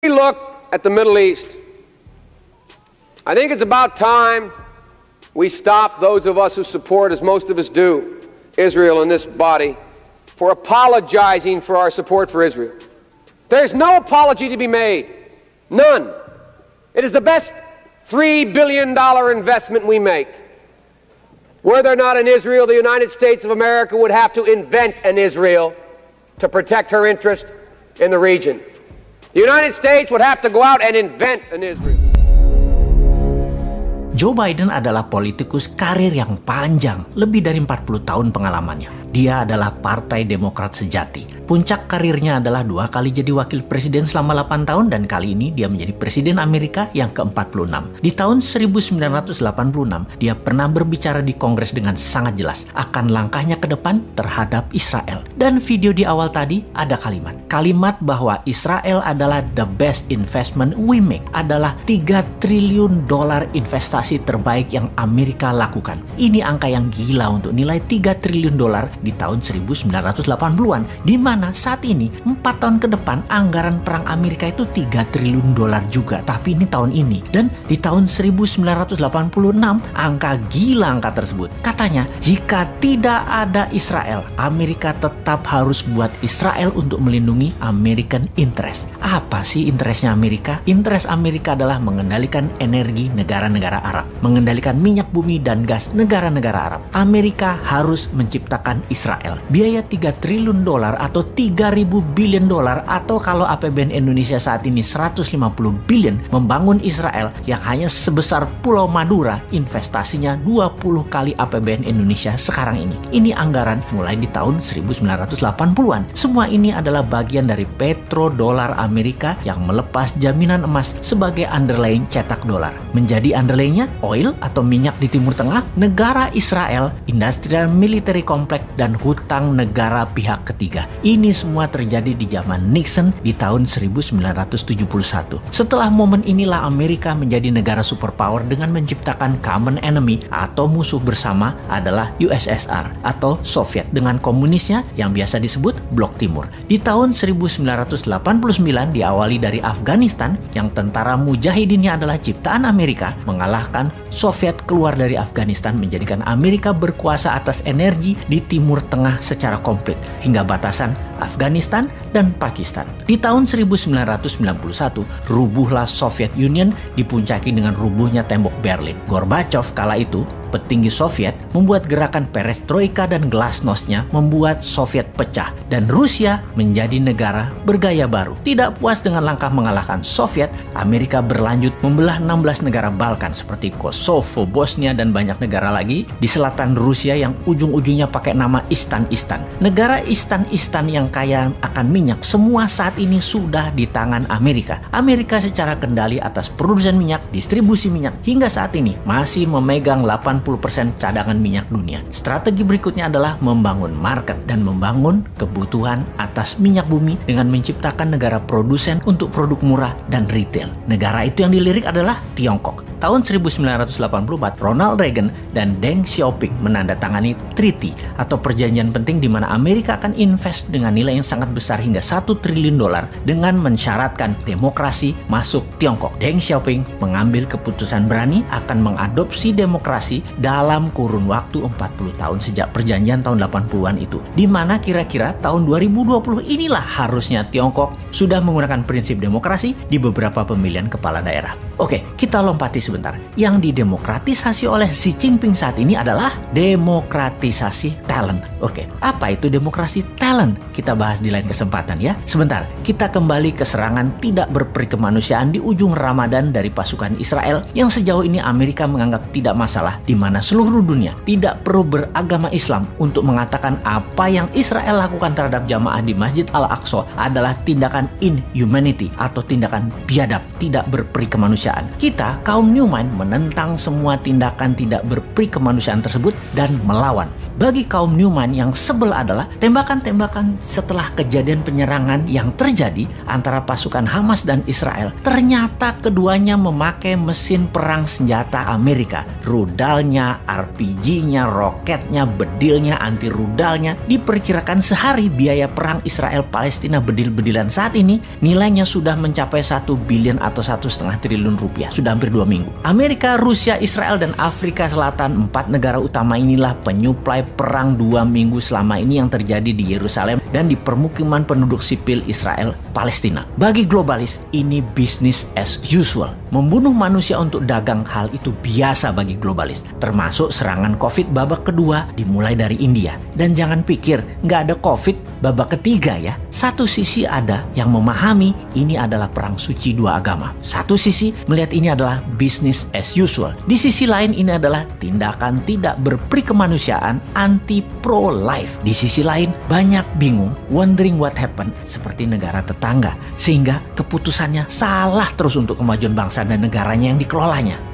We look at the Middle East. I think it's about time we stop, those of us who support, as most of us do, Israel in this body, for apologizing for our support for Israel. There's no apology to be made. None. It is the best $3 billion investment we make. Were there not an Israel, the United States of America would have to invent an Israel to protect her interest in the region. The United States would have to go out and invent an Israel. Joe Biden adalah politikus karir yang panjang, lebih dari 40 tahun pengalamannya. Dia adalah Partai Demokrat sejati. Puncak karirnya adalah 2 kali jadi wakil presiden selama 8 tahun dan kali ini dia menjadi presiden Amerika yang ke-46. Di tahun 1986, dia pernah berbicara di Kongres dengan sangat jelas akan langkahnya ke depan terhadap Israel. Dan video di awal tadi ada kalimat bahwa Israel adalah the best investment we make, adalah $3 triliun investasi terbaik yang Amerika lakukan. Ini angka yang gila untuk nilai $3 triliun di tahun 1980-an, di mana saat ini 4 tahun ke depan anggaran perang Amerika itu $3 triliun juga, tapi ini tahun ini. Dan di tahun 1986 angka gila tersebut. Katanya jika tidak ada Israel, Amerika tetap harus buat Israel untuk melindungi American interest. Apa sih interestnya Amerika? Interest Amerika adalah mengendalikan energi negara-negara Arab, mengendalikan minyak bumi dan gas negara-negara Arab. Amerika harus menciptakan Israel. Biaya $3 triliun atau 3.000 billion atau kalau APBN Indonesia saat ini 150 billion membangun Israel yang hanya sebesar Pulau Madura, investasinya 20 kali APBN Indonesia sekarang ini. Ini anggaran mulai di tahun 1980-an. Semua ini adalah bagian dari petrodolar Amerika yang melepas jaminan emas sebagai underlying cetak dolar. Menjadi underlyingnya oil atau minyak di Timur Tengah, negara Israel, industrial military complex, dan hutang negara pihak ketiga. Ini semua terjadi di zaman Nixon di tahun 1971. Setelah momen inilah Amerika menjadi negara superpower dengan menciptakan common enemy atau musuh bersama adalah USSR atau Soviet dengan komunisnya yang biasa disebut Blok Timur. Di tahun 1989 diawali dari Afghanistan yang tentara mujahidinnya adalah ciptaan Amerika, mengalahkan Soviet keluar dari Afghanistan menjadikan Amerika berkuasa atas energi di Timur Tengah secara komplit hingga batasan Afghanistan dan Pakistan. Di tahun 1991, rubuhlah Soviet Union dipuncaki dengan rubuhnya tembok Berlin. Gorbachev kala itu, petinggi Soviet, membuat gerakan perestroika dan glasnostnya membuat Soviet pecah dan Rusia menjadi negara bergaya baru. Tidak puas dengan langkah mengalahkan Soviet, Amerika berlanjut membelah 16 negara Balkan seperti Kosovo, Bosnia, dan banyak negara lagi di selatan Rusia yang ujung-ujungnya pakai nama Istan-Istan. Negara Istan-Istan yang kaya akan minyak semua saat ini sudah di tangan Amerika. Amerika secara kendali atas produsen minyak, distribusi minyak, hingga saat ini masih memegang 80% cadangan minyak dunia. Strategi berikutnya adalah membangun market dan membangun kebutuhan atas minyak bumi dengan menciptakan negara produsen untuk produk murah dan retail. Negara itu yang dilirik adalah Tiongkok. Tahun 1984, Ronald Reagan dan Deng Xiaoping menandatangani treaty atau perjanjian penting di mana Amerika akan invest dengan nilai yang sangat besar hingga $1 triliun dengan mensyaratkan demokrasi masuk Tiongkok. Deng Xiaoping mengambil keputusan berani akan mengadopsi demokrasi dalam kurun waktu 40 tahun sejak perjanjian tahun 80-an itu. Di mana kira-kira tahun 2020 inilah harusnya Tiongkok sudah menggunakan prinsip demokrasi di beberapa pemilihan kepala daerah. Oke, kita lompati sebentar. Yang didemokratisasi oleh Xi Jinping saat ini adalah demokratisasi talent. Oke, apa itu demokrasi talent? Kita bahas di lain kesempatan ya. Sebentar, kita kembali ke serangan tidak berperi kemanusiaan di ujung Ramadan dari pasukan Israel yang sejauh ini Amerika menganggap tidak masalah, di mana seluruh dunia tidak perlu beragama Islam untuk mengatakan apa yang Israel lakukan terhadap jamaah di Masjid Al-Aqsa adalah tindakan inhumanity atau tindakan biadab, tidak berperi kemanusiaan. Kita, kaum Newman menentang semua tindakan tidak berperi kemanusiaan tersebut dan melawan. Bagi kaum Newman yang sebel adalah tembakan-tembakan setelah kejadian penyerangan yang terjadi antara pasukan Hamas dan Israel. Ternyata keduanya memakai mesin perang senjata Amerika. Rudalnya, RPG-nya, roketnya, bedilnya, anti rudalnya. Diperkirakan sehari biaya perang Israel-Palestina bedil-bedilan saat ini nilainya sudah mencapai 1 billion atau 1,5 triliun rupiah. Sudah hampir 2 minggu. Amerika, Rusia, Israel, dan Afrika Selatan, 4 negara utama inilah penyuplai perang 2 minggu selama ini yang terjadi di Yerusalem dan di permukiman penduduk sipil Israel Palestina. Bagi globalis, ini business as usual. Membunuh manusia untuk dagang, hal itu biasa bagi globalis. Termasuk serangan COVID babak kedua dimulai dari India. Dan jangan pikir nggak ada COVID babak ketiga ya. Satu sisi ada yang memahami ini adalah perang suci dua agama. Satu sisi melihat ini adalah business as usual. Di sisi lain ini adalah tindakan tidak berperi kemanusiaan anti pro-life. Di sisi lain banyak bingung, wondering what happened seperti negara tetangga. Sehingga keputusannya salah terus untuk kemajuan bangsa dan negaranya yang dikelolanya.